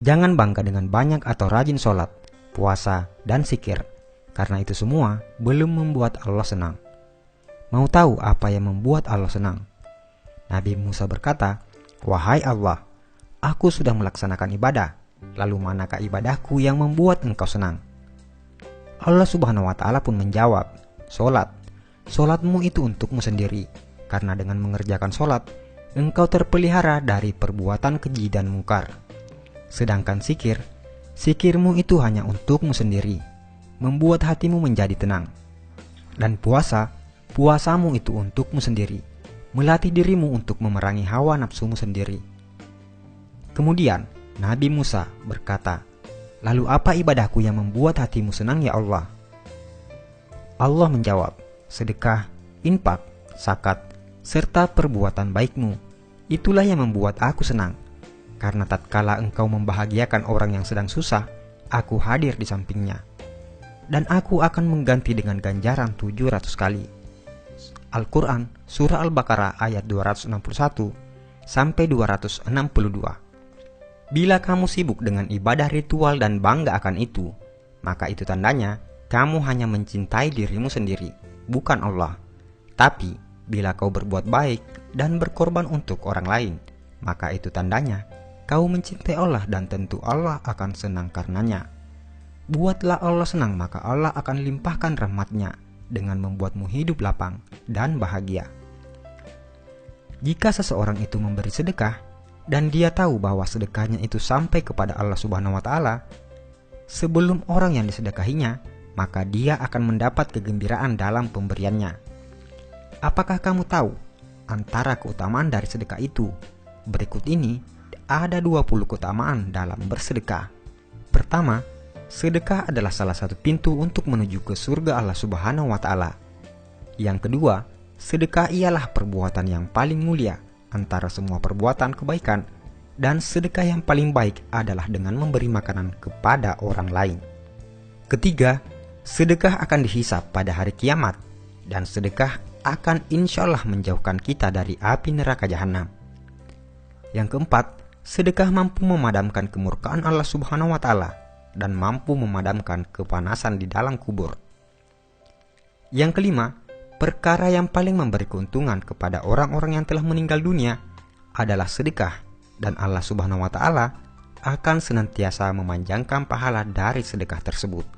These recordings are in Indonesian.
Jangan bangga dengan banyak atau rajin sholat, puasa, dan zikir, karena itu semua belum membuat Allah senang. Mau tahu apa yang membuat Allah senang? Nabi Musa berkata, "Wahai Allah, aku sudah melaksanakan ibadah, lalu manakah ibadahku yang membuat engkau senang?" Allah Subhanahu wa Ta'ala pun menjawab, "Sholat. Sholatmu itu untukmu sendiri, karena dengan mengerjakan sholat, engkau terpelihara dari perbuatan keji dan mungkar. Sedangkan zikir, zikirmu itu hanya untukmu sendiri, membuat hatimu menjadi tenang. Dan puasa, puasamu itu untukmu sendiri, melatih dirimu untuk memerangi hawa nafsumu sendiri." Kemudian Nabi Musa berkata, "Lalu apa ibadahku yang membuat hatimu senang ya Allah?" Allah menjawab, "Sedekah, infak, zakat, serta perbuatan baikmu. Itulah yang membuat aku senang. Karena tatkala engkau membahagiakan orang yang sedang susah, aku hadir di sampingnya. Dan aku akan mengganti dengan ganjaran 700 kali." Al-Quran, Surah Al-Baqarah ayat 261 sampai 262. Bila kamu sibuk dengan ibadah ritual dan bangga akan itu, maka itu tandanya kamu hanya mencintai dirimu sendiri, bukan Allah. Tapi bila kau berbuat baik dan berkorban untuk orang lain, maka itu tandanya kau mencintai Allah dan tentu Allah akan senang karenanya. Buatlah Allah senang, maka Allah akan limpahkan rahmat-Nya dengan membuatmu hidup lapang dan bahagia. Jika seseorang itu memberi sedekah dan dia tahu bahwa sedekahnya itu sampai kepada Allah Subhanahu wa Ta'ala sebelum orang yang disedekahinya, maka dia akan mendapat kegembiraan dalam pemberiannya. Apakah kamu tahu antara keutamaan dari sedekah itu? Berikut ini ada 20 keutamaan dalam bersedekah. Pertama, sedekah adalah salah satu pintu untuk menuju ke surga Allah Subhanahu wa Ta'ala. Yang kedua, sedekah ialah perbuatan yang paling mulia antara semua perbuatan kebaikan, dan sedekah yang paling baik adalah dengan memberi makanan kepada orang lain. Ketiga, sedekah akan dihisap pada hari kiamat, dan sedekah akan insya Allah menjauhkan kita dari api neraka jahanam. Yang keempat, sedekah mampu memadamkan kemurkaan Allah Subhanahu wa Ta'ala dan mampu memadamkan kepanasan di dalam kubur. Yang kelima, perkara yang paling memberi keuntungan kepada orang-orang yang telah meninggal dunia adalah sedekah, dan Allah Subhanahu wa Ta'ala akan senantiasa memanjangkan pahala dari sedekah tersebut.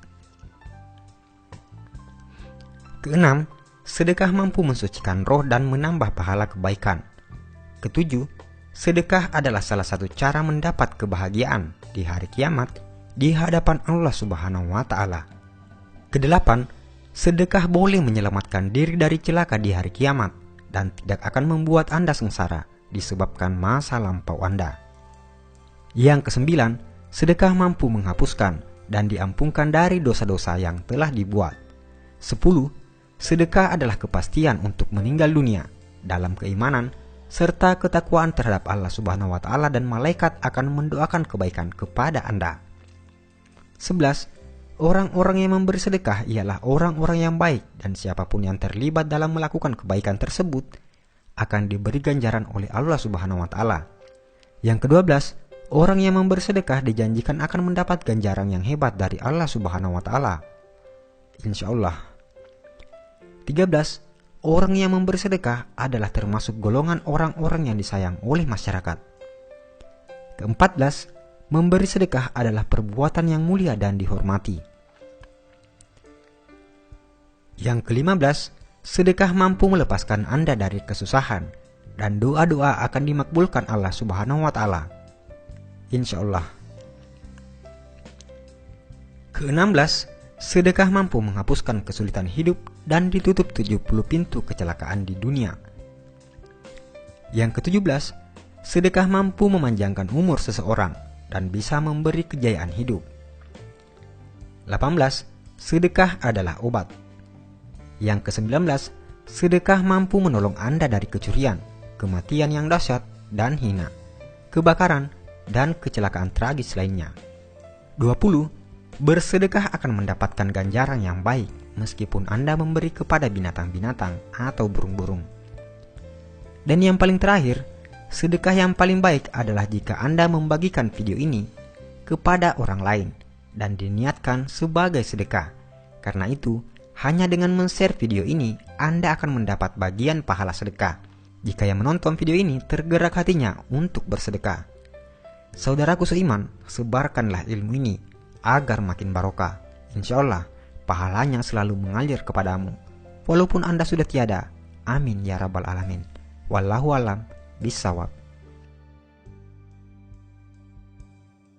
Keenam, sedekah mampu mensucikan roh dan menambah pahala kebaikan. Ketujuh, sedekah adalah salah satu cara mendapat kebahagiaan di hari kiamat di hadapan Allah Subhanahu wa Ta'ala. Kedelapan, sedekah boleh menyelamatkan diri dari celaka di hari kiamat dan tidak akan membuat Anda sengsara disebabkan masa lampau Anda. Yang kesembilan, sedekah mampu menghapuskan dan diampunkan dari dosa-dosa yang telah dibuat. 10. Sedekah adalah kepastian untuk meninggal dunia dalam keimanan serta ketakwaan terhadap Allah Subhanahu wa Ta'ala, dan malaikat akan mendoakan kebaikan kepada Anda. 11. Orang-orang yang memberi sedekah ialah orang-orang yang baik, dan siapapun yang terlibat dalam melakukan kebaikan tersebut akan diberi ganjaran oleh Allah Subhanahu wa Ta'ala. Yang ke-12, orang yang memberi sedekah dijanjikan akan mendapat ganjaran yang hebat dari Allah Subhanahu wa Ta'ala, insya Allah. 13. Orang yang memberi sedekah adalah termasuk golongan orang-orang yang disayang oleh masyarakat. Ke-14, memberi sedekah adalah perbuatan yang mulia dan dihormati. Yang ke-15, sedekah mampu melepaskan Anda dari kesusahan, dan doa-doa akan dimakbulkan Allah Subhanahu wa Ta'ala, insya Allah. Ke-16, sedekah mampu menghapuskan kesulitan hidup dan ditutup 70 pintu kecelakaan di dunia. Yang ke-17, sedekah mampu memanjangkan umur seseorang dan bisa memberi kejayaan hidup. 18. Sedekah adalah obat. Yang ke-19, sedekah mampu menolong Anda dari kecurian, kematian yang dahsyat dan hina, kebakaran, dan kecelakaan tragis lainnya. 20. Bersedekah akan mendapatkan ganjaran yang baik meskipun Anda memberi kepada binatang-binatang atau burung-burung. Dan yang paling terakhir, sedekah yang paling baik adalah jika Anda membagikan video ini kepada orang lain dan diniatkan sebagai sedekah. Karena itu, hanya dengan men-share video ini, Anda akan mendapat bagian pahala sedekah jika yang menonton video ini tergerak hatinya untuk bersedekah. Saudaraku seiman, sebarkanlah ilmu ini agar makin barokah. Insya Allah, pahalanya selalu mengalir kepadamu, walaupun Anda sudah tiada. Amin ya rabbal alamin. Wallahu alam bisawab.